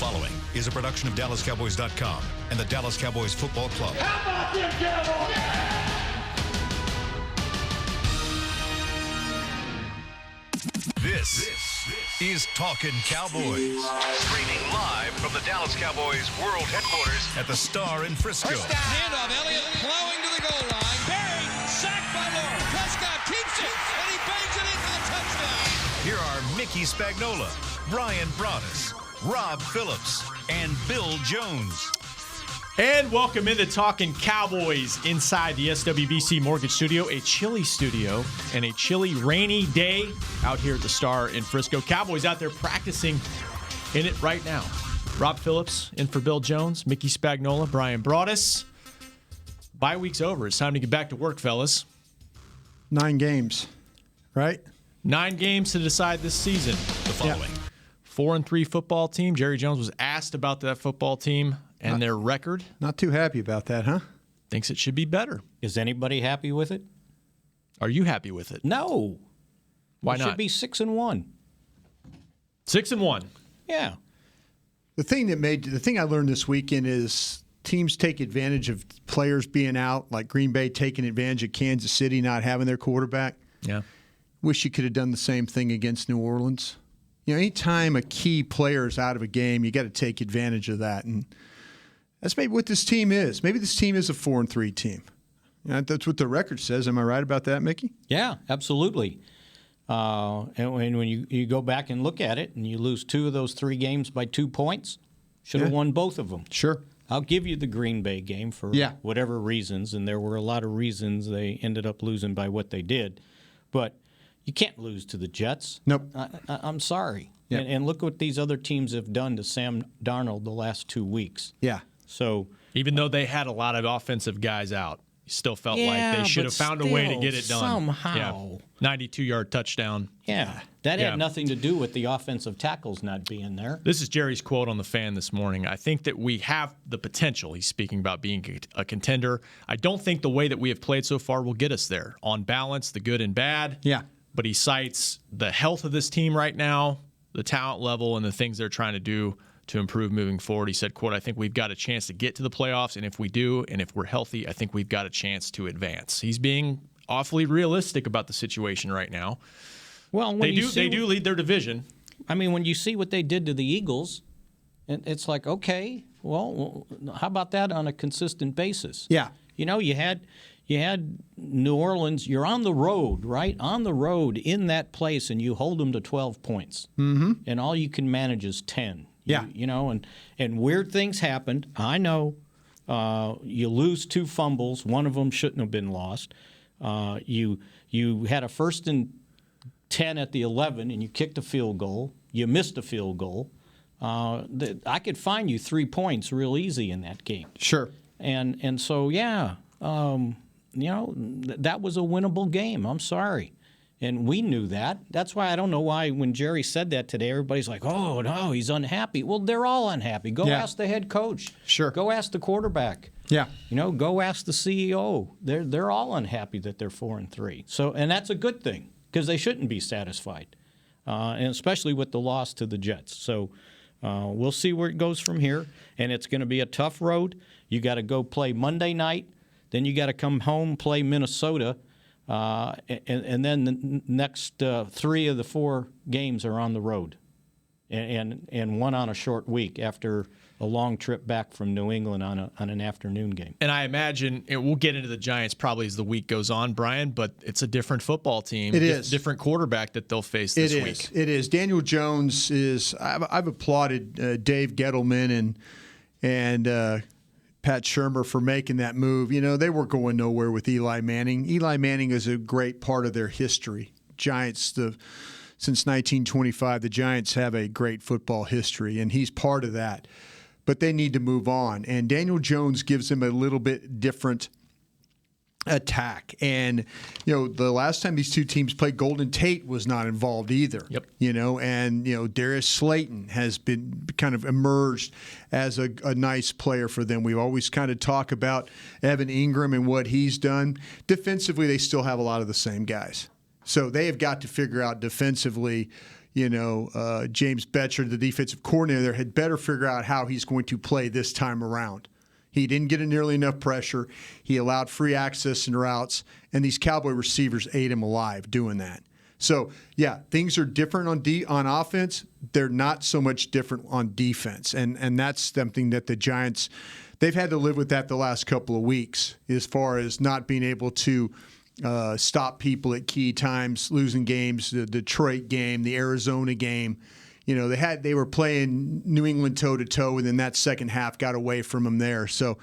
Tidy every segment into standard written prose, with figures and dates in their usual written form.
following is a production of DallasCowboys.com and the Dallas Cowboys Football Club. How about them Cowboys? This is Talkin Cowboys. Streaming live from the Dallas Cowboys World Headquarters at the Star in Frisco. First down. Handoff. Elliott plowing to the goal line. Barry, sacked by Lawrence. Prescott keeps it, and he bangs it in for the touchdown. Here are Mickey Spagnola, Brian Broaddus, Rob Phillips, and Bill Jones. And welcome into Talkin Cowboys inside the SWBC Mortgage Studio, a chilly studio and a chilly, rainy day out here at the Star in Frisco. Cowboys out there practicing in it right now. Rob Phillips in for Bill Jones, Mickey Spagnola, Brian Broaddus. Bye week's over. It's time to get back to work, fellas. 9 games, right? 9 games to decide this season. The following. 4-3 football team. Jerry Jones was asked about that football team and their record. Not too happy about that, huh? Thinks it should be better. Is anybody happy with it? Are you happy with it? No. Why it not? Should be 6-1. 6-1. Yeah. The thing I learned this weekend is teams take advantage of players being out, like Green Bay taking advantage of Kansas City not having their quarterback. Yeah. Wish you could have done the same thing against New Orleans. You know, anytime a key player is out of a game, you got to take advantage of that. And that's maybe what this team is. Maybe this team is a 4-3 team. You know, that's what the record says. Am I right about that, Mickey? Yeah, absolutely. And when you go back and look at it and you lose 2 of those 3 games by 2 points, should have won both of them. Sure. I'll give you the Green Bay game for whatever reasons, and there were a lot of reasons they ended up losing by what they did. But you can't lose to the Jets. Nope. I'm sorry. Yeah. And look what these other teams have done to Sam Darnold the last 2 weeks. Yeah. So even though they had a lot of offensive guys out, you still felt like they should have found a way to get it done. Somehow. 92-yard touchdown. Yeah. That had nothing to do with the offensive tackles not being there. This is Jerry's quote on the Fan this morning. I think that we have the potential. He's speaking about being a contender. I don't think the way that we have played so far will get us there. On balance, the good and bad. Yeah. But he cites the health of this team right now, the talent level, and the things they're trying to do to improve moving forward. He said, quote, I think we've got a chance to get to the playoffs, and if we do, and if we're healthy, I think we've got a chance to advance. He's being awfully realistic about the situation right now. Well, they do lead their division. I mean, when you see what they did to the Eagles, it's like, okay, well, how about that on a consistent basis? Yeah. You know, you had New Orleans. You're on the road, right? On the road in that place, and you hold them to 12 points. Mm-hmm. And all you can manage is 10. You know, and weird things happened. I know. You lose 2 fumbles. One of them shouldn't have been lost. You had a 1st and 10 at the 11, and you kicked a field goal. You missed a field goal. I could find you 3 points real easy in that game. Sure. And so, yeah, you know, that was a winnable game. I'm sorry. And we knew that. That's why I don't know why when Jerry said that today, everybody's like, oh, no, he's unhappy. Well, they're all unhappy. Go ask the head coach. Sure. Go ask the quarterback. Yeah. You know, go ask the CEO. They're all unhappy that they're 4-3. So, and that's a good thing because they shouldn't be satisfied, and especially with the loss to the Jets. So we'll see where it goes from here, and it's going to be a tough road. You got to go play Monday night, then you got to come home, play Minnesota, and then the next 3 of the 4 games are on the road, and one on a short week after a long trip back from New England on an afternoon game. And I imagine we'll get into the Giants probably as the week goes on, Brian, but it's a different football team. It is. Different quarterback that they'll face this week. It is. Daniel Jones is – I've applauded Dave Gettleman and Pat Shurmur for making that move. You know, they were going nowhere with Eli Manning. Eli Manning is a great part of their history. Giants, since 1925, the Giants have a great football history, and he's part of that. But they need to move on. And Daniel Jones gives them a little bit different attack. And, you know, the last time these two teams played, Golden Tate was not involved either. Yep. You know, and, you know, Darius Slayton has been kind of emerged as a nice player for them. We always kind of talk about Evan Ingram and what he's done. Defensively, they still have a lot of the same guys. So they have got to figure out defensively, James Betcher, the defensive coordinator, had better figure out how he's going to play this time around. He didn't get nearly enough pressure. He allowed free access and routes, and these Cowboy receivers ate him alive doing that. So, yeah, things are different on offense. They're not so much different on defense, and that's something that the Giants, they've had to live with that the last couple of weeks as far as not being able to stop people at key times, losing games, the Detroit game, the Arizona game. They were playing New England toe-to-toe, and then that second half got away from them there. So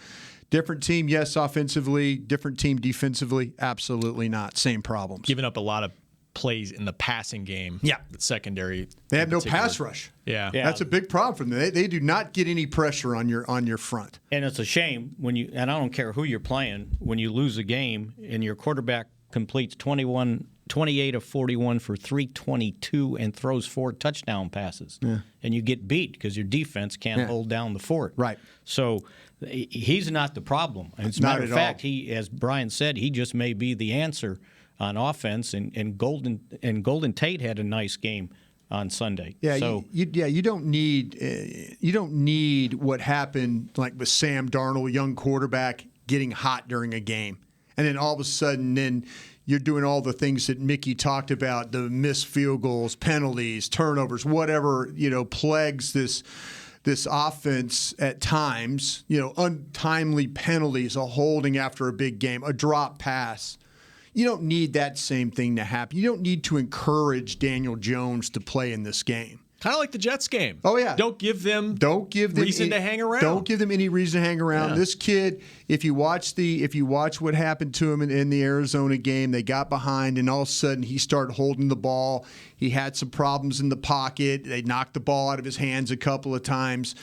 different team, yes, offensively. Different team defensively, absolutely not. Same problems. Giving up a lot of plays in the passing game. Yeah. The secondary. They have no pass rush. Yeah. That's a big problem for them. They do not get any pressure on your front. And it's a shame and I don't care who you're playing, when you lose a game and your quarterback completes 28 of 41 for 322 and throws 4 touchdown passes. Yeah. And you get beat because your defense can't hold down the fort. Right. So he's not the problem. As a matter of fact, he, as Brian said, he just may be the answer on offense. And Golden Tate had a nice game on Sunday. Yeah, so, you don't need what happened like with Sam Darnold, young quarterback, getting hot during a game. And then all of a sudden, then you're doing all the things that Mickey talked about, the missed field goals, penalties, turnovers, whatever, plagues this offense at times, untimely penalties, a holding after a big game, a drop pass. You don't need that same thing to happen. You don't need to encourage Daniel Jones to play in this game. Kind of like the Jets game. Oh, yeah. Don't give them reason to hang around. Don't give them any reason to hang around. Yeah. This kid, if you watch what happened to him in the Arizona game, they got behind, and all of a sudden he started holding the ball. He had some problems in the pocket. They knocked the ball out of his hands a couple of times.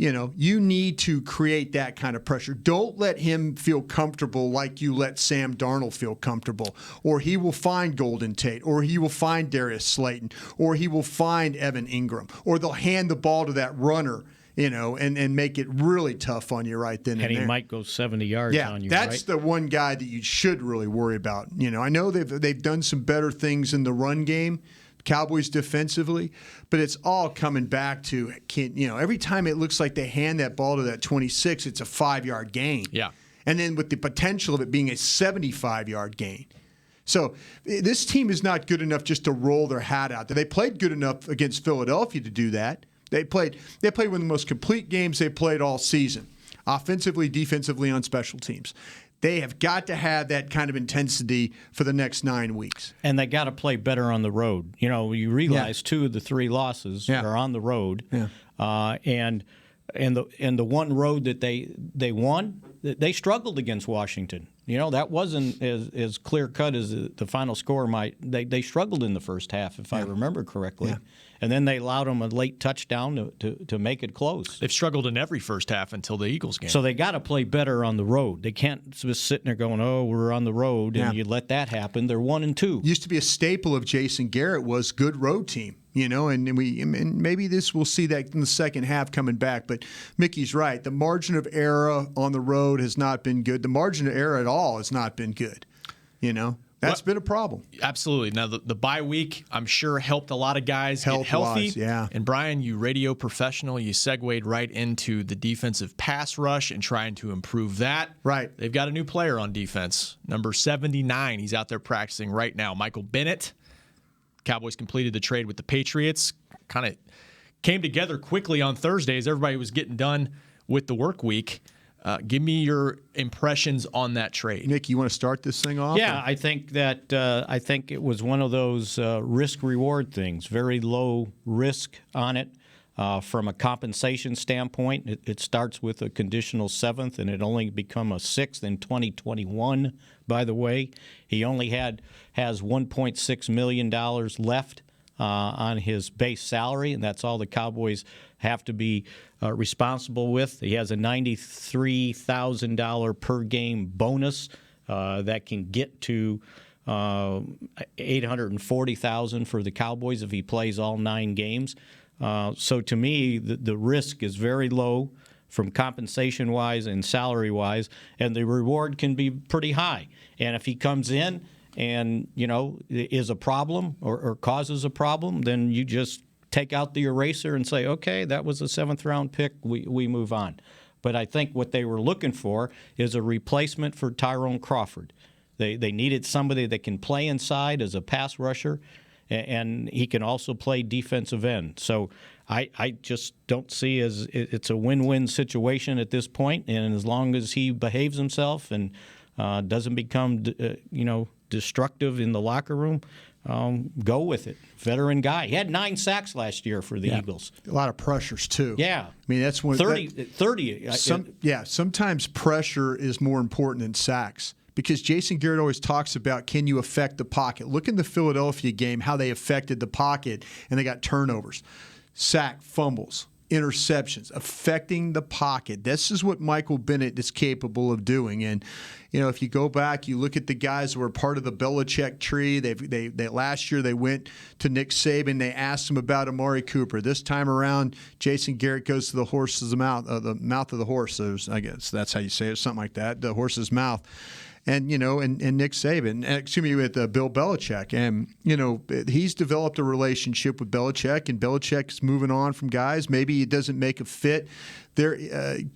You need to create that kind of pressure. Don't let him feel comfortable like you let Sam Darnold feel comfortable, or he will find Golden Tate, or he will find Darius Slayton, or he will find Evan Ingram, or they'll hand the ball to that runner, and make it really tough on you right then and there. And he might go 70 yards on you, that's the one guy that you should really worry about. I know they've done some better things in the run game, Cowboys defensively, but it's all coming back to, every time it looks like they hand that ball to that 26, it's a 5-yard gain. Yeah. And then with the potential of it being a 75-yard gain. So this team is not good enough just to roll their hat out. They played good enough against Philadelphia to do that. They played one of the most complete games they played all season, offensively, defensively, on special teams. They have got to have that kind of intensity for the next 9 weeks. And they got to play better on the road. You realize 2 of the 3 losses are on the road. Yeah. And the one road that they won, they struggled against Washington. That wasn't as clear cut as the final score might. They struggled in the first half, if I remember correctly. Yeah. And then they allowed them a late touchdown to make it close. They've struggled in every first half until the Eagles game. So they got to play better on the road. They can't just sit there going, "Oh, we're on the road," and you let that happen. They're 1-2. Used to be a staple of Jason Garrett was good road team. And maybe we'll see that in the second half coming back. But Mickey's right. The margin of error on the road has not been good. The margin of error at all has not been good. That's been a problem. Absolutely. Now, the bye week, I'm sure, helped a lot of guys get healthy. Yeah. And, Brian, you radio professional, you segued right into the defensive pass rush and trying to improve that. Right. They've got a new player on defense, number 79. He's out there practicing right now, Michael Bennett. Cowboys completed the trade with the Patriots. Kind of came together quickly on Thursday as everybody was getting done with the work week. Give me your impressions on that trade. Nick, you want to start this thing off? Yeah, I think it was one of those risk-reward things. Very low risk on it. From a compensation standpoint, it starts with a conditional 7th, and it only become a 6th in 2021, by the way. He only has $1.6 million left on his base salary, and that's all the Cowboys have to be responsible with. He has a $93,000 per game bonus that can get to $840,000 for the Cowboys if he plays all 9 games. So to me, the risk is very low from compensation-wise and salary-wise, and the reward can be pretty high. And if he comes in and, is a problem or causes a problem, then you just take out the eraser and say, okay, that was a 7th-round pick, we move on. But I think what they were looking for is a replacement for Tyrone Crawford. They needed somebody that can play inside as a pass rusher, and he can also play defensive end. So I just don't see as it's a win-win situation at this point. And as long as he behaves himself and doesn't become destructive in the locker room, go with it. Veteran guy. He had 9 sacks last year for the Eagles. A lot of pressures too. Yeah. I mean, that's one 30. Sometimes pressure is more important than sacks. Because Jason Garrett always talks about, can you affect the pocket? Look in the Philadelphia game, how they affected the pocket, and they got turnovers. Sack, fumbles, interceptions, affecting the pocket. This is what Michael Bennett is capable of doing. And, if you go back, you look at the guys who were part of the Belichick tree. They last year they went to Nick Saban. They asked him about Amari Cooper. This time around, Jason Garrett goes to the horse's mouth, the mouth of the horse. So I guess that's how you say it, something like that, the horse's mouth. And Nick Saban, with Bill Belichick. And, he's developed a relationship with Belichick, and Belichick's moving on from guys. Maybe it doesn't make a fit.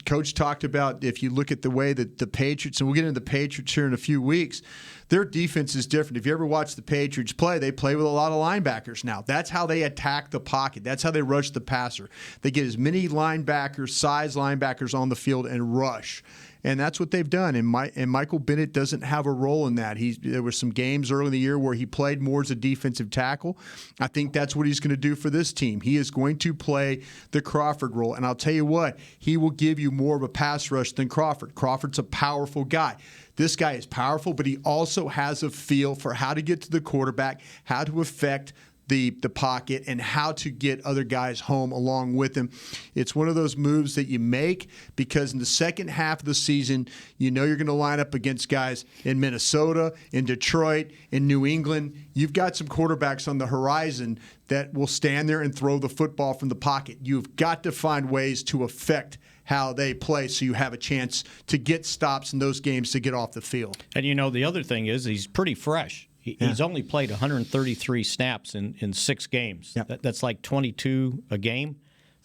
Coach talked about, if you look at the way that the Patriots, and we'll get into the Patriots here in a few weeks, their defense is different. If you ever watch the Patriots play, they play with a lot of linebackers now. That's how they attack the pocket. That's how they rush the passer. They get as many size linebackers on the field and rush. And that's what they've done. And Michael Bennett doesn't have a role in that. There were some games early in the year where he played more as a defensive tackle. I think that's what he's going to do for this team. He is going to play the Crawford role. And I'll tell you what, he will give you more of a pass rush than Crawford. Crawford's a powerful guy. This guy is powerful, but he also has a feel for how to get to the quarterback, how to affect the pocket, and how to get other guys home along with him. It's one of those moves that you make because in the second half of the season, you're going to line up against guys in Minnesota, in Detroit, in New England. You've got some quarterbacks on the horizon that will stand there and throw the football from the pocket. You've got to find ways to affect how they play so you have a chance to get stops in those games to get off the field. And the other thing is he's pretty fresh. He's only played 133 snaps in 6 games. Yep. That's like 22 a game,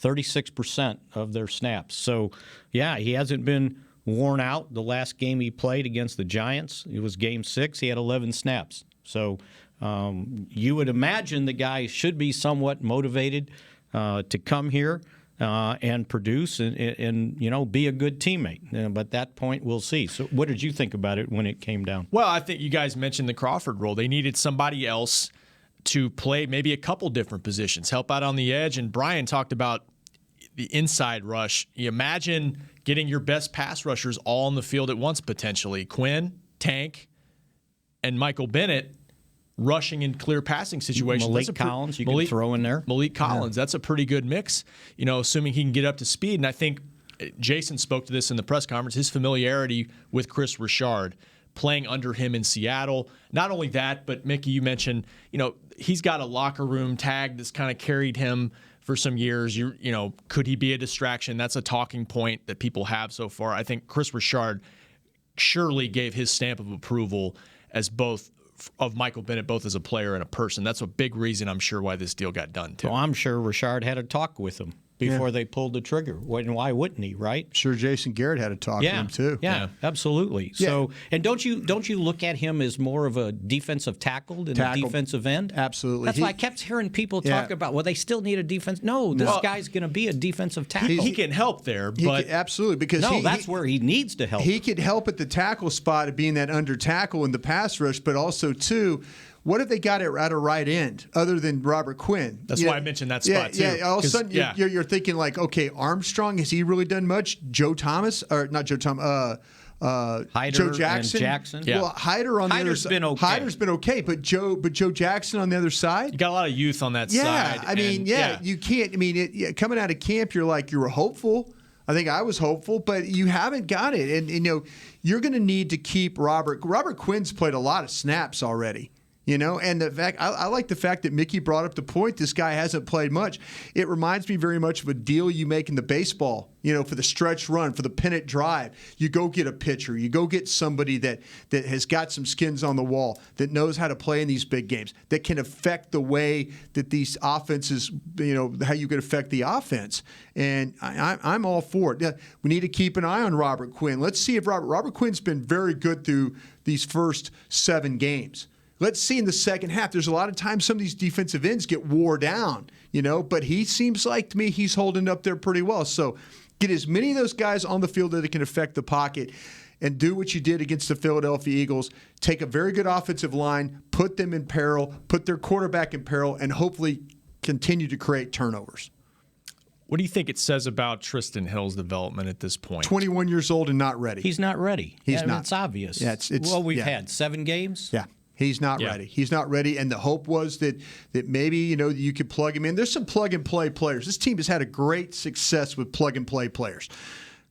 36% of their snaps. So, he hasn't been worn out. The last game he played against the Giants, it was Game 6. He had 11 snaps. So you would imagine the guy should be somewhat motivated to come here and produce and be a good teammate. But at that point, we'll see. So what did you think about it when it came down? Well, I think you guys mentioned the Crawford role. They needed somebody else to play maybe a couple different positions, help out on the edge. And Brian talked about the inside rush. You imagine getting your best pass rushers all on the field at once potentially. Quinn, Tank, and Michael Bennett rushing in clear passing situations. Malik Collins, you can throw in there. Malik Collins, that's a pretty good mix, assuming he can get up to speed. And I think Jason spoke to this in the press conference, his familiarity with Chris Richard, playing under him in Seattle. Not only that, but Mickey, you mentioned, he's got a locker room tag that's kind of carried him for some years. Could he be a distraction? That's a talking point that people have so far. I think Chris Richard surely gave his stamp of approval as both of Michael Bennett, both as a player and a person. That's a big reason, I'm sure, why this deal got done, too. Well, I'm sure Richard had a talk with him before they pulled the trigger. Why wouldn't he, right? Sure, Jason Garrett had a talk with him, too. Yeah, absolutely. Yeah. So, and don't you look at him as more of a defensive tackle than a defensive end? Absolutely. That's why I kept hearing people talk about, well, they still need a defense. No, this guy's going to be a defensive tackle. He can help there, but absolutely, because that's where he needs to help. He could help at the tackle spot of being that under tackle in the pass rush, but also too, what have they got at a right end other than Robert Quinn? That's why I mentioned that spot, too. Yeah, all of a sudden you're thinking like, okay, Armstrong, has he really done much? Joe Thomas, or not Joe Thomas, Hyder Joe Jackson. And Jackson. Yeah. Well, Hyder on the other side. Hyder's been okay, but Joe Jackson on the other side. You got a lot of youth on that side. Yeah, you can't. I mean, coming out of camp, you're like, you were hopeful. I think I was hopeful, but you haven't got it. And you're going to need to keep Robert. Robert Quinn's played a lot of snaps already. And the fact I like the fact that Mickey brought up the point this guy hasn't played much. It reminds me very much of a deal you make in the baseball, for the stretch run, for the pennant drive. You go get a pitcher. You go get somebody that has got some skins on the wall, that knows how to play in these big games, that can affect the way that these offenses, how you can affect the offense. And I'm all for it. Yeah, we need to keep an eye on Robert Quinn. Let's see if Robert Quinn's been very good through these first 7 games. Let's see in the second half. There's a lot of times some of these defensive ends get wore down, but he seems like to me he's holding up there pretty well. So get as many of those guys on the field that it can affect the pocket and do what you did against the Philadelphia Eagles. Take a very good offensive line, put them in peril, put their quarterback in peril, and hopefully continue to create turnovers. What do you think it says about Tristan Hill's development at this point? 21 years old and not ready. He's not ready. He's not. It's obvious. Yeah, We've had 7 games. Yeah. He's not ready. He's not ready, and the hope was that maybe you could plug him in. There's some plug-and-play players. This team has had a great success with plug-and-play players.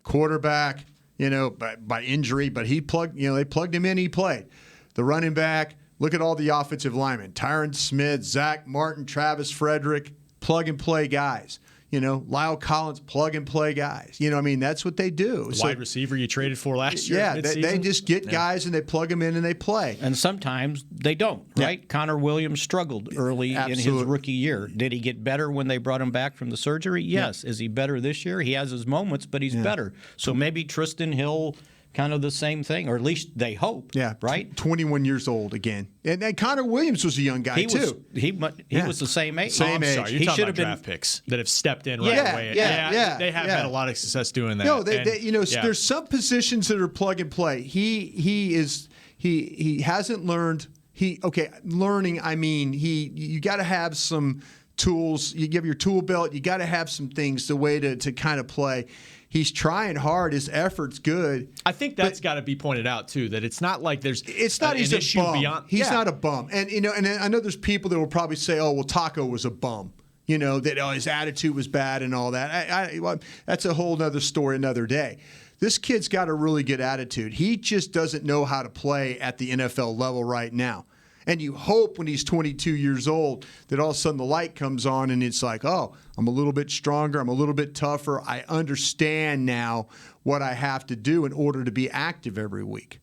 Quarterback, by injury, but they plugged him in, he played. The running back, look at all the offensive linemen. Tyron Smith, Zach Martin, Travis Frederick, plug-and-play guys. Lyle Collins, plug-and-play guys. That's what they do. The wide receiver you traded for last year. Yeah, they just get guys and they plug them in and they play. And sometimes they don't, right? Yeah. Connor Williams struggled early in his rookie year. Did he get better when they brought him back from the surgery? Yes. Yeah. Is he better this year? He has his moments, but he's better. So maybe Tristan Hill, kind of the same thing, or at least they hope. Yeah, right. 21 years old again, and Connor Williams was a young guy too. He was the same age. Same age. Sorry, you're talking about draft picks that have stepped in right away. They have had a lot of success doing that. No, there's some positions that are plug and play. He hasn't learned. Learning. I mean, you got to have some tools. You give your tool belt. You got to have some things the way to kind of play. He's trying hard. His effort's good. I think that's got to be pointed out too. That it's not like he's an issue bum. Beyond. He's not a bum. And and I know there's people that will probably say, "Oh, well, Taco was a bum." That his attitude was bad and all that. That's a whole other story, another day. This kid's got a really good attitude. He just doesn't know how to play at the NFL level right now. And you hope when he's 22 years old that all of a sudden the light comes on and it's like, oh, I'm a little bit stronger. I'm a little bit tougher. I understand now what I have to do in order to be active every week.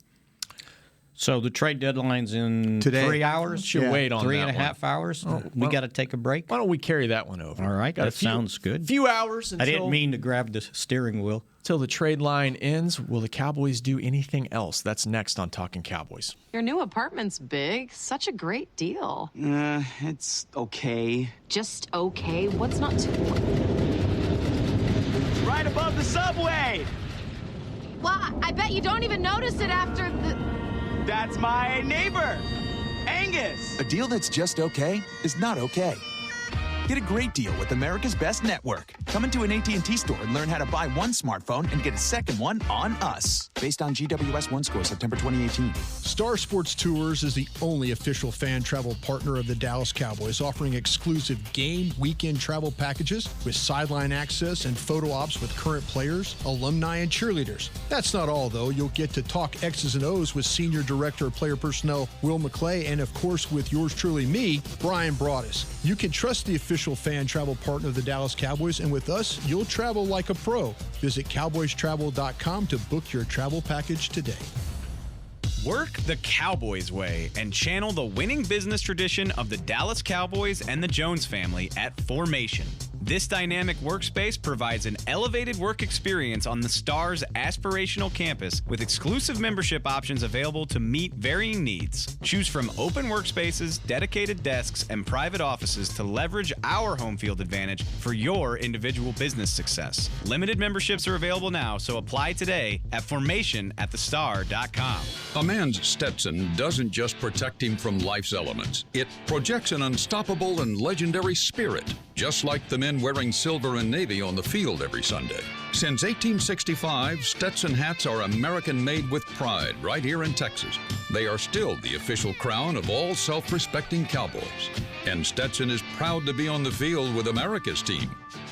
So the trade deadline's in today. 3 hours? Should wait on 3.5 hours? We got to take a break? Why don't we carry that one over? All right, that sounds good. Few hours until... I didn't mean to grab the steering wheel. Till the trade line ends, will the Cowboys do anything else? That's next on Talkin Cowboys. Your new apartment's big. Such a great deal. It's okay. Just okay? What's not to... Right above the subway! Well, I bet you don't even notice it after the... That's my neighbor, Angus. A deal that's just okay is not okay. Get a great deal with America's Best Network. Come into an AT&T store and learn how to buy one smartphone and get a second one on us. Based on GWS One score, September 2018. Star Sports Tours is the only official fan travel partner of the Dallas Cowboys, offering exclusive game weekend travel packages with sideline access and photo ops with current players, alumni, and cheerleaders. That's not all, though. You'll get to talk X's and O's with Senior Director of Player Personnel Will McClay, and of course with yours truly, me, Brian Broaddus. You can trust the official fan travel partner of the Dallas Cowboys, and with us, you'll travel like a pro. Visit cowboystravel.com to book your travel package today. Work the Cowboys way and channel the winning business tradition of the Dallas Cowboys and the Jones family at Formation. This dynamic workspace provides an elevated work experience on the Star's aspirational campus with exclusive membership options available to meet varying needs. Choose from open workspaces, dedicated desks, and private offices to leverage our home field advantage for your individual business success. Limited memberships are available now, so apply today at formationatthestar.com. A man's Stetson doesn't just protect him from life's elements. It projects an unstoppable and legendary spirit, just like the men wearing silver and navy on the field every Sunday. Since 1865, Stetson hats are American-made with pride right here in Texas. They are still the official crown of all self-respecting Cowboys. And Stetson is proud to be on the field with America's team.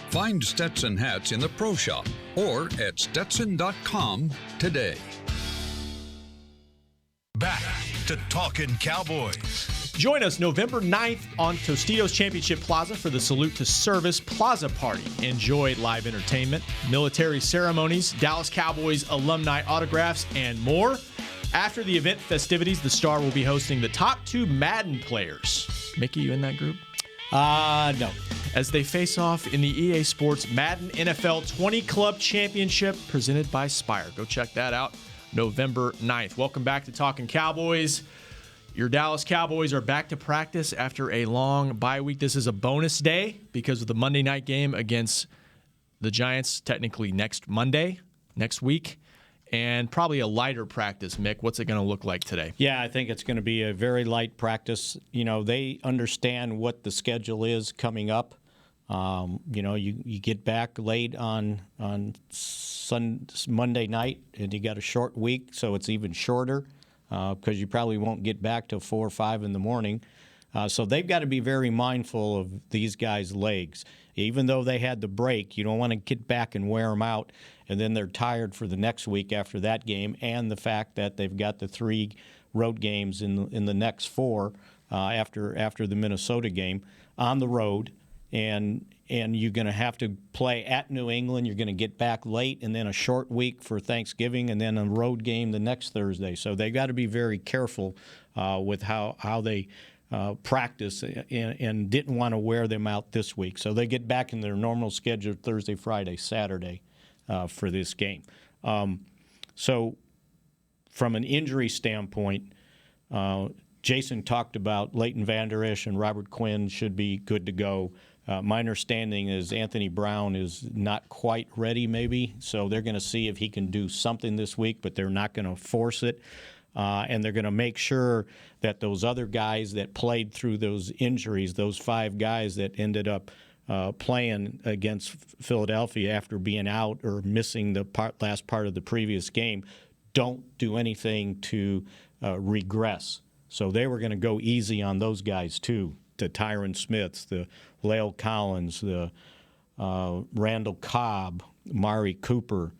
Find Stetson hats in the Pro Shop or at Stetson.com today. Back to Talkin Cowboys. Join us November 9th on Tostitos Championship Plaza for the Salute to Service Plaza Party. Enjoy live entertainment, military ceremonies, Dallas Cowboys alumni autographs, and more. After the event festivities, the Star will be hosting the top 2 Madden players. Mickey, you in that group? No. As they face off in the EA Sports Madden NFL 20 Club Championship presented by Spire. Go check that out November 9th. Welcome back to Talkin Cowboys. Your Dallas Cowboys are back to practice after a long bye week. This is a bonus day because of the Monday night game against the Giants, technically next Monday, next week. And probably a lighter practice, Mick. What's it going to look like today? Yeah, I think it's going to be a very light practice. You know, they understand what the schedule is coming up. You know, you get back late on Monday night, and you got a short week, so it's even shorter because you probably won't get back till 4 or 5 in the morning. So they've got to be very mindful of these guys' legs. Even though they had the break, you don't want to get back and wear them out, and then they're tired for the next week after that game, and the fact that they've got the 3 road games in the next 4 after the Minnesota game on the road, and you're going to have to play at New England. You're going to get back late, and then a short week for Thanksgiving, and then a road game the next Thursday. So they got to be very careful with how they practice and didn't want to wear them out this week. So they get back in their normal schedule Thursday, Friday, Saturday for this game. So from an injury standpoint, Jason talked about Leighton Vander Esch and Robert Quinn should be good to go. My understanding is Anthony Brown is not quite ready maybe, so they're going to see if he can do something this week, but they're not going to force it. And they're going to make sure that those other guys that played through those injuries, those 5 guys that ended up playing against Philadelphia after being out or missing the last part of the previous game, don't do anything to regress. So they were going to go easy on those guys too, the Tyron Smiths, the La'el Collins, the Randall Cobb, Mari Cooper,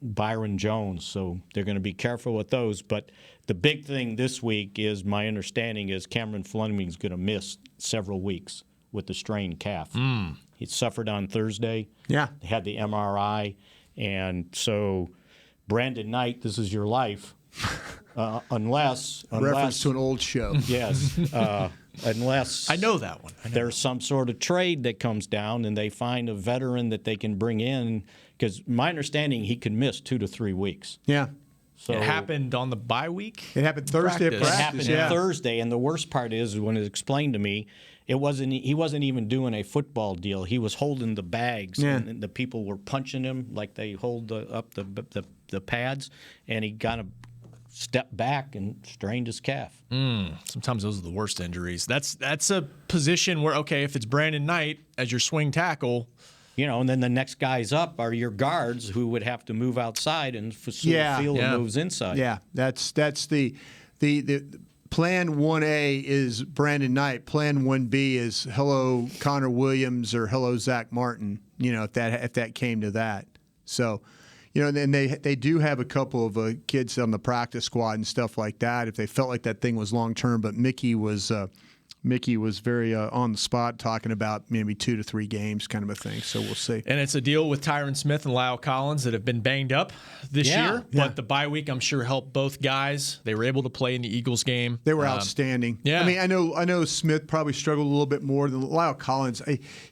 Byron Jones, so they're going to be careful with those. But the big thing this week is, my understanding is Cameron Fleming's going to miss several weeks with the strained calf. He suffered on Thursday. Yeah. They had the MRI, and so Brandon Knight, this is your life, unless reference to an old show. Yes, unless I know that one. There's some sort of trade that comes down, and they find a veteran that they can bring in. Because my understanding, he could miss 2 to 3 weeks. Yeah. So it happened on the bye week? It happened Thursday at practice. It happened Thursday, and the worst part is when it explained to me, he wasn't even doing a football deal. He was holding the bags, and the people were punching him like they hold up the pads, and he kind of stepped back and strained his calf. Sometimes those are the worst injuries. That's a position where, okay, if it's Brandon Knight as your swing tackle, you know, and then the next guys up are your guards who would have to move outside and the field moves inside. Yeah, that's the plan 1A is Brandon Knight. Plan 1B is hello Connor Williams or hello Zach Martin. You know, if that came to that. So, you know, and they do have a couple of kids on the practice squad and stuff like that. If they felt like that thing was long term, but Mickey was very on the spot talking about maybe 2 to 3 games kind of a thing. So we'll see. And it's a deal with Tyron Smith and La'el Collins that have been banged up this year. But the bye week, I'm sure, helped both guys. They were able to play in the Eagles game. They were outstanding. Yeah. I mean, I know Smith probably struggled a little bit more than La'el Collins.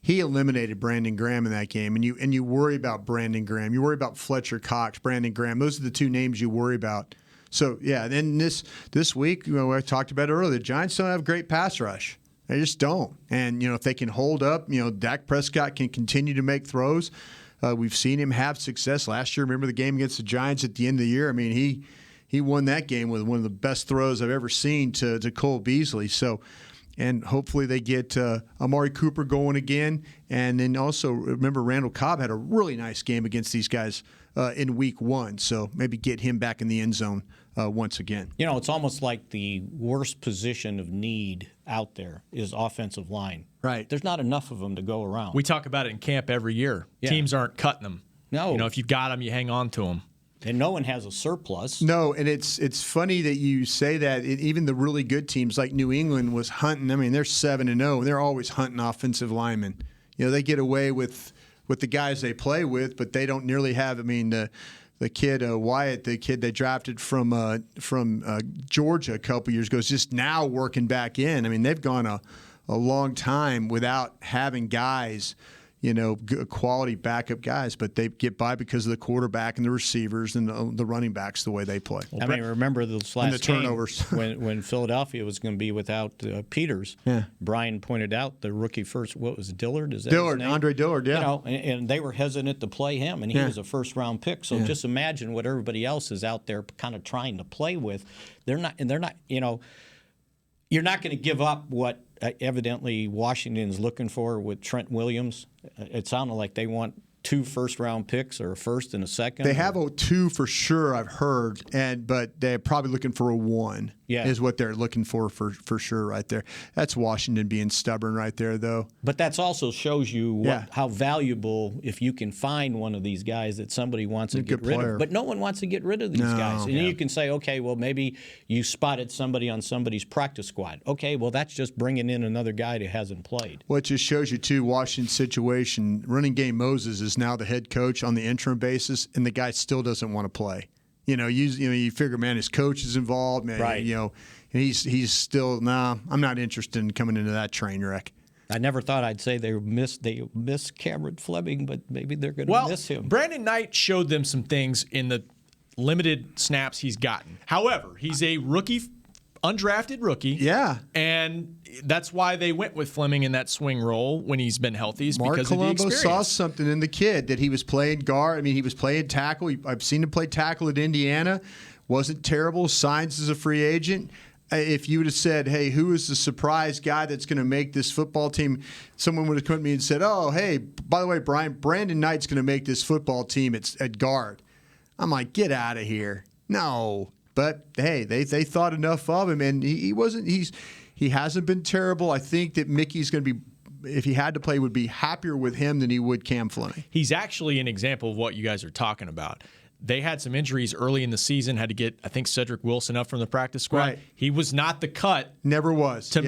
He eliminated Brandon Graham in that game. And you worry about Brandon Graham. You worry about Fletcher Cox, Brandon Graham. Those are the 2 names you worry about. So, yeah, then this week, you know, I talked about it earlier, the Giants don't have a great pass rush. They just don't. And, you know, if they can hold up, you know, Dak Prescott can continue to make throws. We've seen him have success last year. Remember the game against the Giants at the end of the year? I mean, he won that game with one of the best throws I've ever seen to Cole Beasley. So, and hopefully they get Amari Cooper going again. And then also, remember, Randall Cobb had a really nice game against these guys in week 1. So maybe get him back in the end zone once again. You know, it's almost like the worst position of need out there is offensive line. Right. There's not enough of them to go around. We talk about it in camp every year. Yeah. Teams aren't cutting them. No. You know, if you've got them, you hang on to them. And no one has a surplus. No, and it's funny that you say that. Even the really good teams like New England was hunting. I mean, they're 7-0. They're always hunting offensive linemen. They get away with the guys they play with, but they don't nearly have. I mean, the kid Wyatt, the kid they drafted from Georgia a couple years ago, is just now working back in. I mean, they've gone a long time without having guys, quality backup guys, but they get by because of the quarterback and the receivers and the running backs, the way they play. I mean, remember those last the turnovers. Game when Philadelphia was going to be without Peters. Yeah. Brian pointed out the rookie first. What was it, Dillard? Is that Dillard, his name? Andre Dillard? Yeah. And they were hesitant to play him, and he was a first-round pick. So just imagine what everybody else is out there kind of trying to play with. They're not. You're not going to give up what evidently Washington's looking for with Trent Williams. It sounded like they want 2 first-round picks or a first and a second. They have a 2 for sure, I've heard, but they're probably looking for a 1. Yeah. Is what they're looking for sure right there. That's Washington being stubborn right there, though. But that also shows you how valuable, if you can find one of these guys that somebody wants to get rid of. But no one wants to get rid of these guys. And you can say, okay, well, maybe you spotted somebody on somebody's practice squad. Okay, well, that's just bringing in another guy that hasn't played. Well, it just shows you, too, Washington's situation. Running game Moses is now the head coach on the interim basis, and the guy still doesn't want to play. You figure, man, his coach is involved, man. Right. And he's still, I'm not interested in coming into that train wreck. I never thought I'd say they miss Cameron Fleming, but maybe they're going to miss him. Brandon Knight showed them some things in the limited snaps he's gotten. However, he's a rookie, undrafted rookie. Yeah. And that's why they went with Fleming in that swing role when he's been healthy, is Mark because Colombo of the experience. saw something in the kid that he was playing guard. I mean, he was playing tackle. I've seen him play tackle at Indiana. Wasn't terrible. Signs as a free agent. If you would have said, hey, who is the surprise guy that's going to make this football team, someone would have come to me and said, oh, hey, by the way, Brandon Knight's going to make this football team at guard. I'm like, get out of here. No. But, hey, they thought enough of him, and he hasn't been terrible. I think that Mickey's going to be, if he had to play, would be happier with him than he would Cam Fleming. He's actually an example of what you guys are talking about. They had some injuries early in the season, had to get, I think, Cedric Wilson up from the practice squad. Right. He was not the cut. Never was. And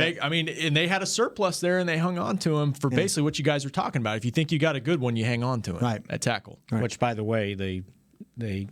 they had a surplus there, and they hung on to him for basically what you guys are talking about. If you think you got a good one, you hang on to him at tackle. Right. Which, by the way, they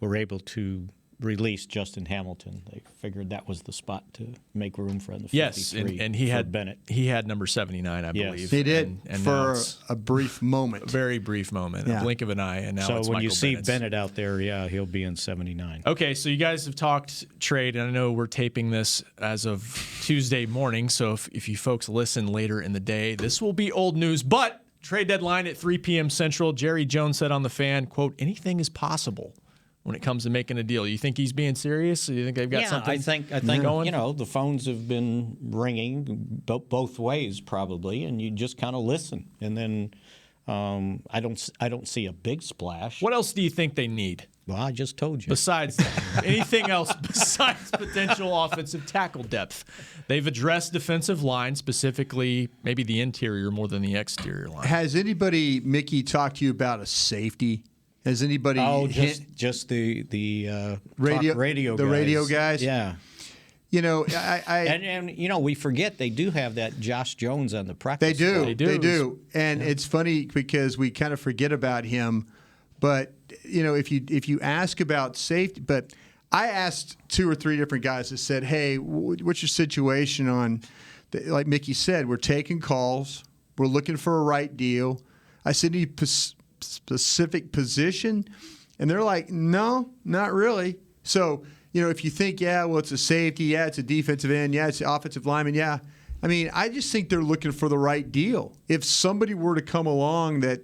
were able to release Justin Hamilton. They figured that was the spot to make room for the 53. Yes, and he had Bennett. He had number 79, I believe. He did and for a brief moment. A very brief moment, a blink of an eye, and now so it's when Michael you see Bennett's. Bennett out there, he'll be in 79. Okay, so you guys have talked trade, and I know we're taping this as of Tuesday morning, so if you folks listen later in the day, this will be old news, but trade deadline at 3 p.m. Central. Jerry Jones said on The Fan, quote, anything is possible when it comes to making a deal. You think he's being serious? You think they've got something I think going? the phones have been ringing both ways probably, and you just kind of listen. And then I don't see a big splash. What else do you think they need? Well, I just told you. Besides that, anything else besides potential offensive tackle depth? They've addressed defensive line, specifically maybe the interior more than the exterior line. Has anybody, Mickey, talked to you about a safety? Has anybody? Just the radio guys. Radio guys. Yeah. And we forget they do have that Josh Jones on the practice squad. They do. And it's funny because we kind of forget about him. But if you ask about safety, but I asked 2 or 3 different guys that said, "Hey, what's your situation on?" Like Mickey said, we're taking calls. We're looking for a right deal. I said, "Any specific position?" And they're like, "No, not really." So, if you think, it's a safety, it's a defensive end, it's an offensive lineman, I mean, I just think they're looking for the right deal. If somebody were to come along that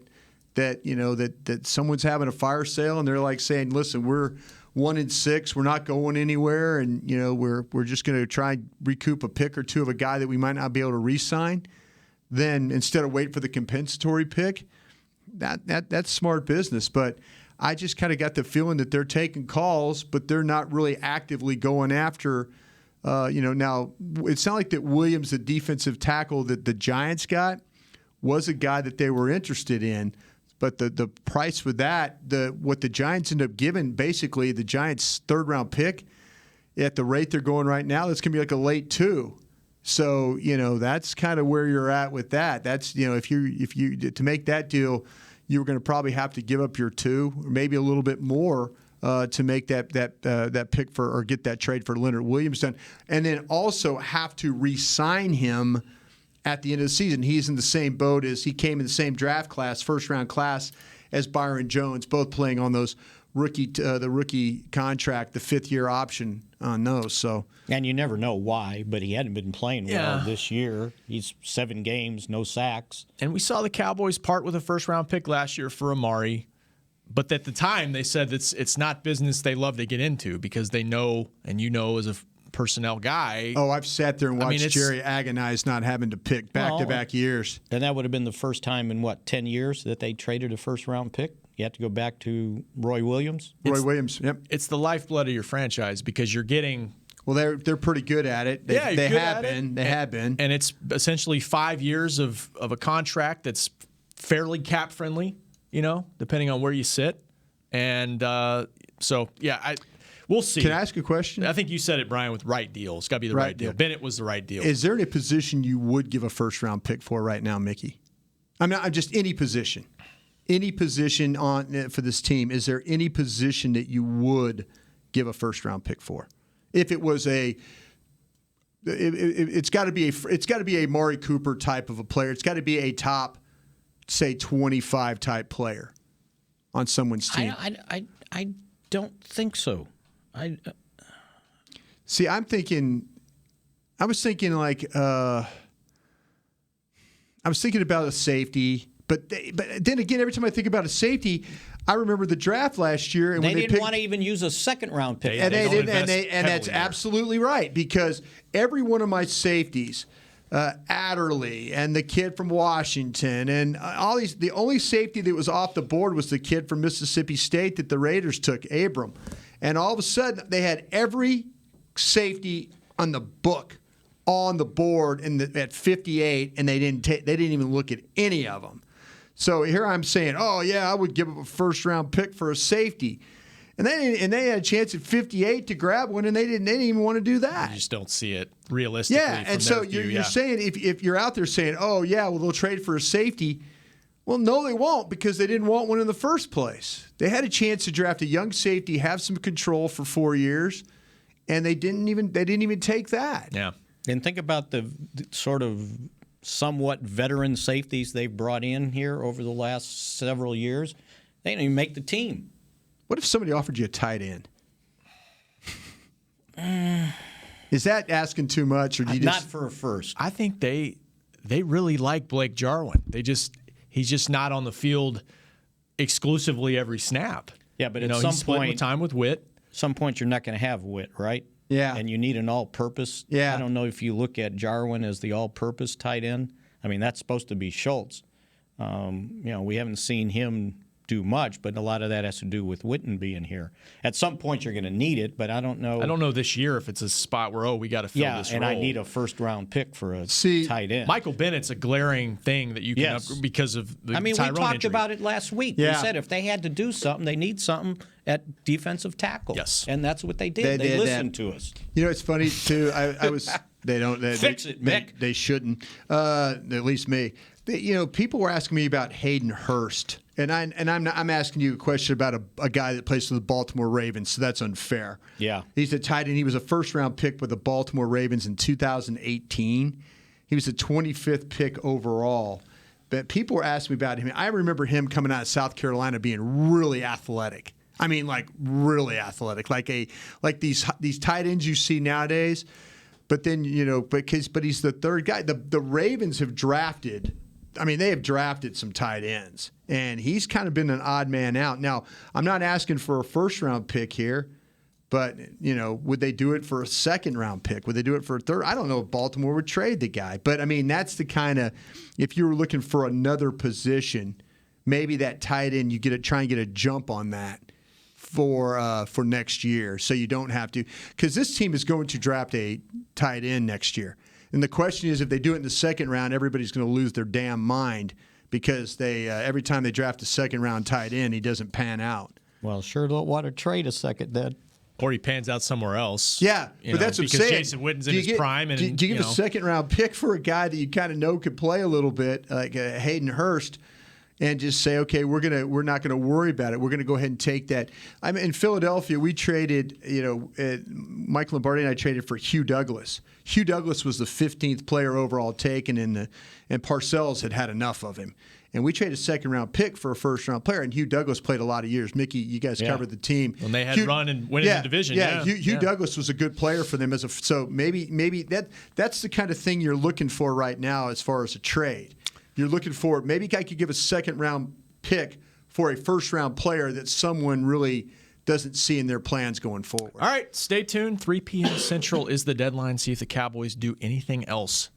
someone's having a fire sale and they're like saying, "Listen, we're 1-6, we're not going anywhere, and we're just going to try and recoup a pick or 2 of a guy that we might not be able to re-sign," then instead of wait for the compensatory pick, that's smart business. But I just kind of got the feeling that they're taking calls, but they're not really actively going after. Now it's not like that Williams, the defensive tackle that the Giants got, was a guy that they were interested in. But the price with that, what the Giants end up giving, basically the Giants' third-round pick, at the rate they're going right now, that's going to be like a late 2. So, that's kind of where you're at with that. That's, if you to make that deal, you were going to probably have to give up your 2 or maybe a little bit more to make that pick for or get that trade for Leonard Williams done, and then also have to re-sign him at the end of the season. He's in the same boat as he came in the same draft class, first-round class, as Byron Jones, both playing on those the rookie contract, the 5th-year option on those. So, and you never know why, but he hadn't been playing well this year. He's 7 games, no sacks. And we saw the Cowboys part with a first-round pick last year for Amari. But at the time, they said it's not business they love to get into because they know, and as a personnel guy. Oh, I've sat there and watched Jerry agonize not having to pick back-to-back years. And that would have been the first time in, 10 years that they traded a first-round pick? You have to go back to Roy Williams? Williams, yep. It's the lifeblood of your franchise because you're getting... Well, they're pretty good at it. They have been. They have been. And it's essentially 5 years of a contract that's fairly cap-friendly, depending on where you sit. And we'll see. Can I ask a question? I think you said it, Brian, with right deal. It's got to be the right deal. Bennett was the right deal. Is there any position you would give a first-round pick for right now, Mickey? I mean, just any position. Any position for this team, is there any position that you would give a first-round pick for? If it was it's got to be a Maury Cooper type of a player. It's got to be a top, say, 25 type player on someone's team. I don't think so. See, I was thinking about a safety. But then again, every time I think about a safety, I remember the draft last year, and they didn't want to even use a second-round pick. And that's absolutely right, because every one of my safeties, Adderley and the kid from Washington, and all these, the only safety that was off the board was the kid from Mississippi State that the Raiders took, Abram, and all of a sudden they had every safety on the book on the board at 58, and they didn't even look at any of them. So here I'm saying, oh, yeah, I would give up a first-round pick for a safety. And they had a chance at 58 to grab one, and they didn't even want to do that. You just don't see it realistically. Yeah, and so you're saying if you're out there saying, oh, yeah, well, they'll trade for a safety. Well, no, they won't, because they didn't want one in the first place. They had a chance to draft a young safety, have some control for 4 years, and they didn't even take that. Yeah. And think about the sort of somewhat veteran safeties they've brought in here over the last several years. They didn't even make the team. What if somebody offered you a tight end? Is that asking too much, or do you not for a first? I think they really like Blake Jarwin. He's just not on the field exclusively every snap. Yeah, but at some point, time with Witt. Some point you're not going to have Witt, right? Yeah. And you need an all-purpose. Yeah. I don't know if you look at Jarwin as the all-purpose tight end. I mean, that's supposed to be Schultz. We haven't seen him do much, but a lot of that has to do with Witten being here. At some point, you're going to need it, but I don't know. I don't know this year if it's a spot where, we got to fill this role. Yeah, and I need a first-round pick for a tight end. Michael Bennett's a glaring thing that you can because of the we Tyrone talked injury. about it last week. Yeah. We said if they had to do something, they need something at defensive tackle. Yes. And that's what they did. They listened to us. It's funny, too. I was – they don't – Fix it, Mick. They shouldn't. At least me. People were asking me about Hayden Hurst. And I'm asking you a question about a guy that plays for the Baltimore Ravens, so that's unfair. Yeah. He's a tight end. He was a first-round pick with the Baltimore Ravens in 2018. He was the 25th pick overall. But people were asking me about him. I remember him coming out of South Carolina being really athletic. I mean, like really athletic, like these tight ends you see nowadays. But then but he's the third guy. The Ravens have drafted. I mean, they have drafted some tight ends, and he's kind of been an odd man out. Now, I'm not asking for a first-round pick here, but, would they do it for a second-round pick? Would they do it for a third? I don't know if Baltimore would trade the guy. But, I mean, that's the kind of – if you were looking for another position, maybe that tight end, you try and get a jump on that for next year so you don't have to – because this team is going to draft a tight end next year. And the question is, if they do it in the second round, everybody's going to lose their damn mind because they every time they draft a second-round tight end, he doesn't pan out. Well, sure don't want to trade a second then. Or he pans out somewhere else. Yeah, but that's what I'm saying. Because Jason Witten's in his prime. And, do you give a second-round pick for a guy that you kind of know could play a little bit, like Hayden Hurst, and just say, okay, we're not gonna worry about it. We're gonna go ahead and take that. I mean, in Philadelphia, we traded. Mike Lombardi and I traded for Hugh Douglas. Hugh Douglas was the 15th player overall taken, and Parcells had enough of him. And we traded a second-round pick for a first-round player, and Hugh Douglas played a lot of years. Mickey, you guys covered the team. When they had run and winning the division. Hugh Douglas was a good player for them. So maybe that's the kind of thing you're looking for right now as far as a trade. You're looking for maybe I could give a second-round pick for a first-round player that someone really doesn't see in their plans going forward. All right, stay tuned. 3 p.m. Central is the deadline. See if the Cowboys do anything else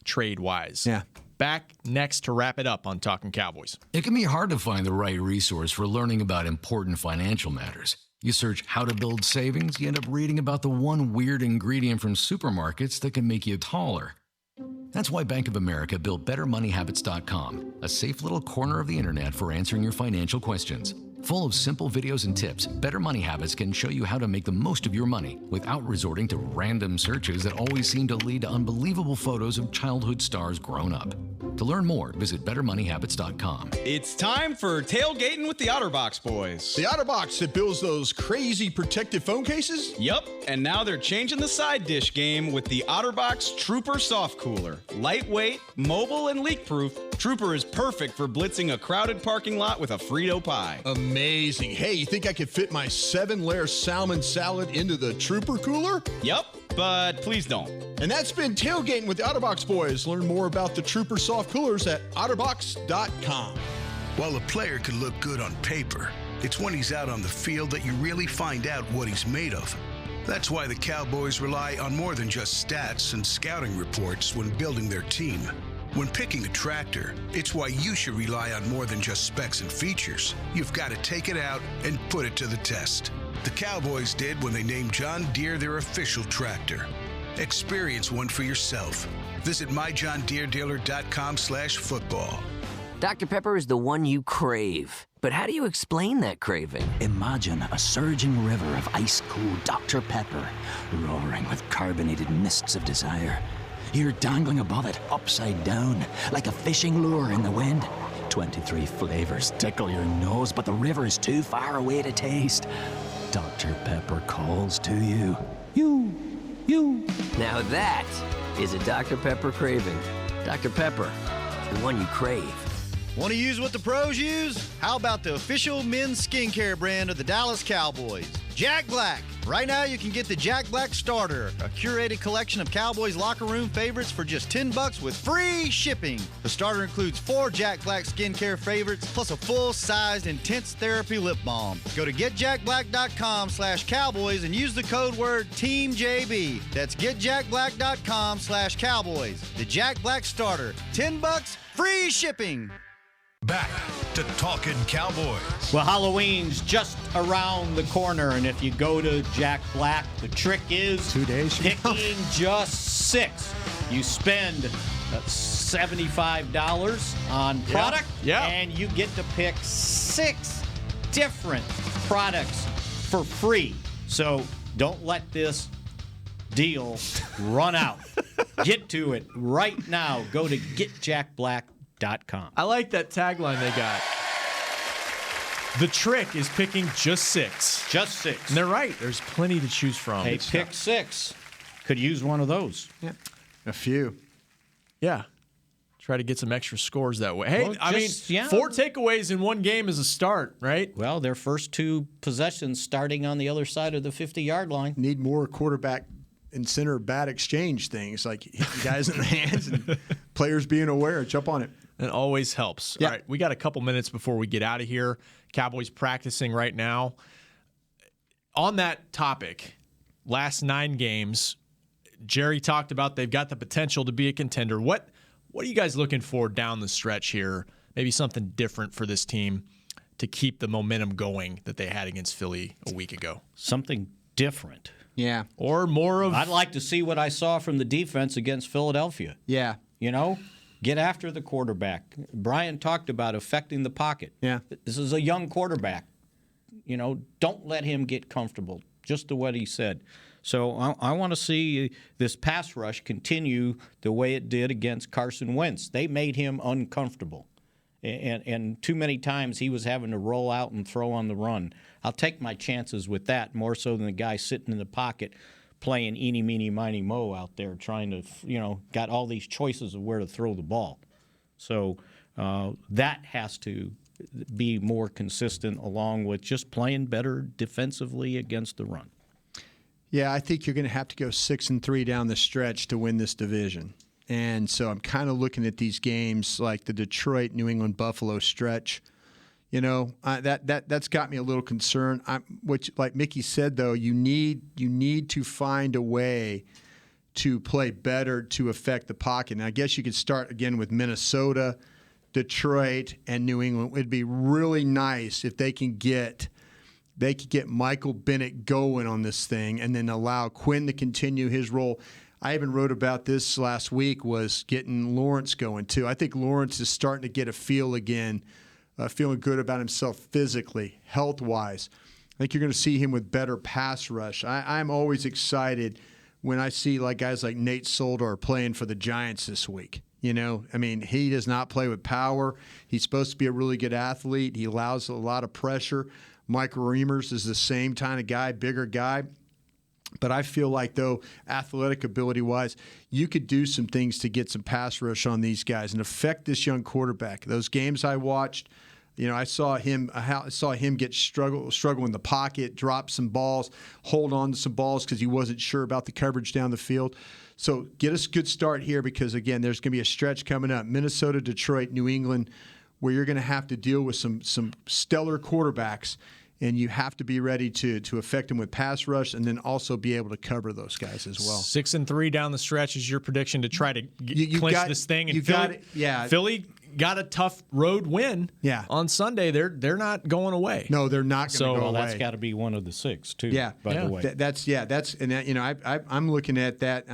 trade-wise. Yeah. Back next to wrap it up on Talkin' Cowboys. It can be hard to find the right resource for learning about important financial matters. You search how to build savings, you end up reading about the one weird ingredient from supermarkets that can make you taller. That's why Bank of America built BetterMoneyHabits.com, a safe little corner of the internet for answering your financial questions. Full of simple videos and tips, Better Money Habits can show you how to make the most of your money without resorting to random searches that always seem to lead to unbelievable photos of childhood stars grown up. To learn more, visit BetterMoneyHabits.com. It's time for tailgating with the OtterBox boys. The OtterBox that builds those crazy protective phone cases? Yup, and now they're changing the side dish game with the OtterBox Trooper Soft Cooler. Lightweight, mobile, and leak-proof, Trooper is perfect for blitzing a crowded parking lot with a Frito pie. Amazing. Hey, you think I could fit my 7-layer salmon salad into the Trooper cooler? Yup, but please don't. And that's been Tailgating with the OtterBox boys. Learn more about the Trooper Soft Coolers at OtterBox.com. While a player could look good on paper, it's when he's out on the field that you really find out what he's made of. That's why the Cowboys rely on more than just stats and scouting reports when building their team. When picking a tractor, it's why you should rely on more than just specs and features. You've got to take it out and put it to the test. The Cowboys did when they named John Deere their official tractor. Experience one for yourself. Visit myjohndeeredealer.com/football. Dr. Pepper is the one you crave. But how do you explain that craving? Imagine a surging river of ice-cold Dr. Pepper, roaring with carbonated mists of desire. You're dangling above it, upside down, like a fishing lure in the wind. 23 flavors tickle your nose, but the river is too far away to taste. Dr. Pepper calls to you. You. Now that is a Dr. Pepper craving. Dr. Pepper, the one you crave. Want to use what the pros use? How about the official men's skincare brand of the Dallas Cowboys, Jack Black. Right now you can get the Jack Black Starter, a curated collection of Cowboys locker room favorites for just $10 with free shipping. The starter includes 4 Jack Black skincare favorites plus a full-sized intense therapy lip balm. Go to getjackblack.com/Cowboys and use the code word TEAMJB. That's getjackblack.com/Cowboys. The Jack Black Starter, $10, free shipping. Back to Talkin' Cowboys. Well, Halloween's just around the corner, and if you go to Jack Black, the trick is 2 days picking just 6. You spend $75 on product, and you get to pick 6 different products for free. So don't let this deal run out. Get to it right now. Go to getjackblack.com. I like that tagline they got. The trick is picking just 6. Just 6. And they're right. There's plenty to choose from. Hey, pick 6. Could use one of those. Yeah. A few. Yeah. Try to get some extra scores that way. Hey, Well, 4 takeaways in one game is a start, right? Well, their first 2 possessions starting on the other side of the 50-yard line. Need more quarterback and center bad exchange things, like hitting guys in the hands and players being aware. Jump on it. It always helps. Yeah. All right, we got a couple minutes before we get out of here. Cowboys practicing right now. On that topic, last 9 games, Jerry talked about they've got the potential to be a contender. What are you guys looking for down the stretch here? Maybe something different for this team to keep the momentum going that they had against Philly a week ago. Something different. Yeah. Or more of... I'd like to see what I saw from the defense against Philadelphia. Yeah. You know? Get after the quarterback. Brian talked about affecting the pocket. Yeah. This is a young quarterback. Don't let him get comfortable, just to what he said. So I want to see this pass rush continue the way it did against Carson Wentz. They made him uncomfortable. And too many times he was having to roll out and throw on the run. I'll take my chances with that more so than the guy sitting in the pocket playing eeny, meeny, miny, mo out there trying to, got all these choices of where to throw the ball. So that has to be more consistent along with just playing better defensively against the run. Yeah, I think you're going to have to go 6-3 down the stretch to win this division. And so I'm kind of looking at these games like the Detroit, New England, Buffalo stretch. That's got me a little concerned. Which, like Mickey said, though, you need to find a way to play better to affect the pocket. And I guess you could start again with Minnesota, Detroit, and New England. It'd be really nice if they could get Michael Bennett going on this thing and then allow Quinn to continue his role. I even wrote about this last week, was getting Lawrence going too. I think Lawrence is starting to get a feel again, feeling good about himself physically, health-wise. I think you're going to see him with better pass rush. I'm always excited when I see guys like Nate Solder playing for the Giants this week. He does not play with power. He's supposed to be a really good athlete. He allows a lot of pressure. Mike Reimers is the same kind of guy, bigger guy. But I feel like, though, athletic ability-wise, you could do some things to get some pass rush on these guys and affect this young quarterback. Those games I watched, I saw him get struggle in the pocket, drop some balls, hold on to some balls because he wasn't sure about the coverage down the field. So get us a good start here because, again, there's going to be a stretch coming up. Minnesota, Detroit, New England, where you're going to have to deal with some stellar quarterbacks. And you have to be ready to affect them with pass rush and then also be able to cover those guys as well. 6-3 down the stretch is your prediction to try to clinch this thing. And Philly got a tough road win on Sunday. They're not going away. No, they're not going to go away. That's got to be one of the 6 too. Yeah, by the way. I'm looking at that.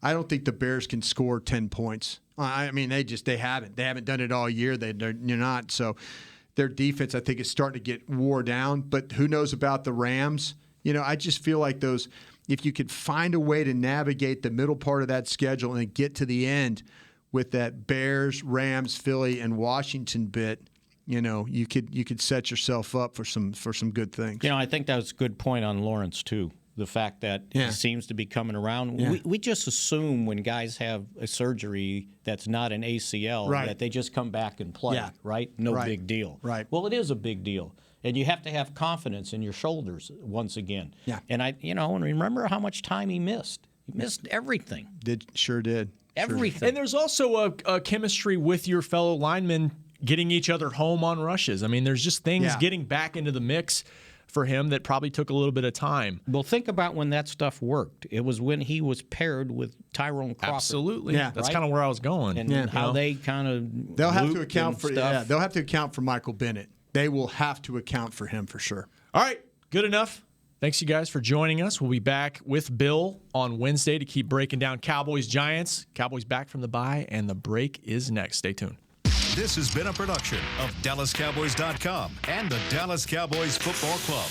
I don't think the Bears can score 10 points. I mean, they haven't done it all year. They're not so. Their defense, I think, is starting to get wore down. But who knows about the Rams? I just feel like if you could find a way to navigate the middle part of that schedule and get to the end with that Bears, Rams, Philly, and Washington bit, you could set yourself up for some good things. I think that was a good point on Lawrence, too. The fact that he seems to be coming around. Yeah. We just assume when guys have a surgery that's not an ACL that they just come back and play, right? No big deal. Right. Well, it is a big deal. And you have to have confidence in your shoulders once again. Yeah. And and remember how much time he missed. He missed everything. Sure did. Everything. And there's also a chemistry with your fellow linemen getting each other home on rushes. I mean, there's just things getting back into the mix for him that probably took a little bit of time. Well, think about when that stuff worked. It was when he was paired with Tyrone Crawford. Absolutely. Yeah. That's kind of where I was going. And how they kind of they'll have to account for they'll have to account for Michael Bennett. They will have to account for him for sure. All right, good enough. Thanks, you guys, for joining us. We'll be back with Bill on Wednesday to keep breaking down Cowboys-Giants. Cowboys back from the bye, and the break is next. Stay tuned. This has been a production of DallasCowboys.com and the Dallas Cowboys Football Club.